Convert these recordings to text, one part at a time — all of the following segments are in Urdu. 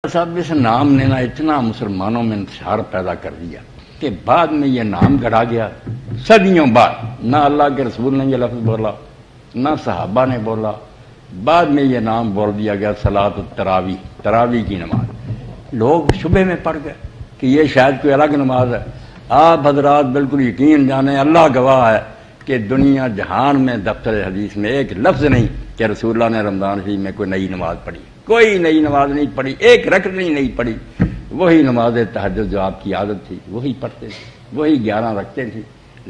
صاحب اس نام نے نا اتنا مسلمانوں میں انتشار پیدا کر دیا کہ بعد میں یہ نام گڑا گیا صدیوں بعد۔ نہ اللہ کے رسول نے یہ لفظ بولا، نہ صحابہ نے بولا، بعد میں یہ نام بول دیا گیا صلاۃ التراویح، تراویح کی نماز۔ لوگ شبہ میں پڑ گئے کہ یہ شاید کوئی الگ نماز ہے۔ آپ حضرات بالکل یقین جانیں، اللہ گواہ ہے کہ دنیا جہان میں دفتر حدیث میں ایک لفظ نہیں کہ رسول اللہ نے رمضان شریف میں کوئی نئی نماز پڑھی، کوئی نئی نماز نہیں پڑھی، ایک رکعت نہیں پڑھی۔ وہی نماز تہجد جو آپ کی عادت تھی وہی پڑھتے تھے، وہی 11 رکھتے تھے،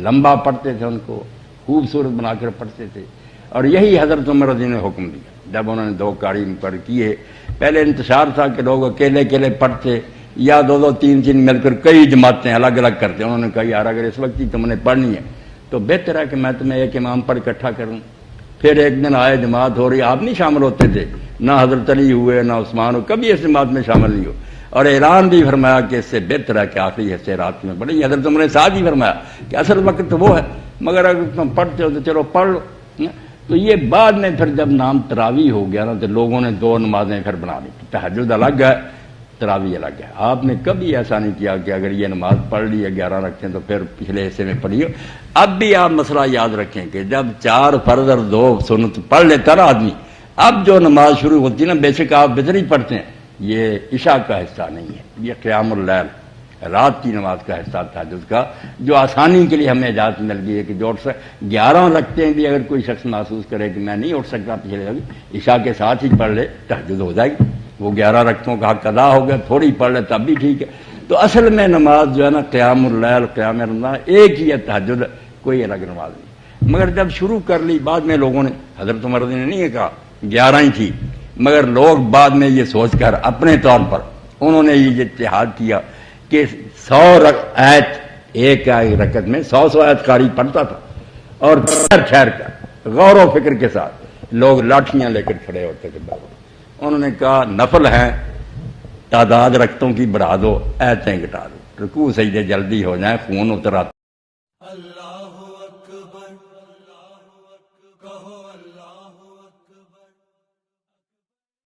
لمبا پڑھتے تھے، ان کو خوبصورت بنا کر پڑھتے تھے۔ اور یہی حضرت عمر رضی نے حکم دیا جب انہوں نے 2 کاڑی مقرر کیے۔ پہلے انتشار تھا کہ لوگ اکیلے اکیلے پڑھتے یا 2 3 مل کر کئی جماعتیں الگ الگ کرتے۔ انہوں نے کہا یار اگر اس وقت ہی تم نے پڑھنی ہے تو بہتر ہے کہ میں تمہیں ایک امام پر اکٹھا کروں۔ پھر ایک دن آئے جماعت ہو رہی، آپ نہیں شامل ہوتے تھے، نہ حضرت علی ہوئے نہ عثمان ہو، کبھی اس جماعت میں شامل نہیں ہو، اور اعلان بھی فرمایا کہ اس سے بہتر ہے کہ آخری حصے رات میں پڑھیں۔ حضرت عمر نے ساتھ ہی فرمایا کہ اصل وقت تو وہ ہے، مگر اگر تم پڑھتے ہو تو چلو پڑھ لو۔ تو یہ بعد میں پھر جب نام تراویح ہو گیا نا تو لوگوں نے 2 نمازیں پھر بنا لی، تہجد الگ ہے، تراویح الگ ہے۔ آپ نے کبھی ایسا نہیں کیا کہ اگر یہ نماز پڑھ لی ہے 11 رکھتے تو پھر پچھلے حصے میں پڑھی ہو۔ اب بھی آپ مسئلہ یاد رکھیں کہ جب 4 فرض اور 2 سنت پڑھ لیتا نا آدمی، اب جو نماز شروع ہوتی ہے نا، بے شک آپ بہتر ہی پڑھتے ہیں، یہ عشاء کا حصہ نہیں ہے، یہ قیام اللیل رات کی نماز کا حصہ تہجد کا، جو آسانی کے لیے ہمیں اجازت مل گئی ہے کہ جو 11 رکھتے ہیں بھی اگر کوئی شخص محسوس کرے کہ میں نہیں اٹھ سکتا پچھلے عشاء کے ساتھ ہی پڑھ لے، تہجد ہو جائے گی۔ وہ 11 رکعتوں کا حق ادا ہو گیا، تھوڑی پڑھ لے تب بھی ٹھیک ہے۔ تو اصل میں نماز جو ہے نا قیام اللیل، قیام رمضان ایک ہی ہے، تہجد کوئی الگ نماز نہیں۔ مگر جب شروع کر لی بعد میں لوگوں نے، حضرت عمر نے نہیں کہا 11 ہی تھی، مگر لوگ بعد میں یہ سوچ کر اپنے طور پر انہوں نے یہ اتحاد کیا کہ 100 آیت ایک رکعت میں 100 آیت قاری پڑھتا تھا، اور ٹھہر کر غور و فکر کے ساتھ لوگ لاٹھیاں لے کر کھڑے ہوتے تھے۔ انہوں نے کہا نفل ہیں، تعداد رکعتوں کی بڑھا دو، آیتیں گھٹا دو، رکوع سجدے جلدی ہو جائیں، خون اتر آتا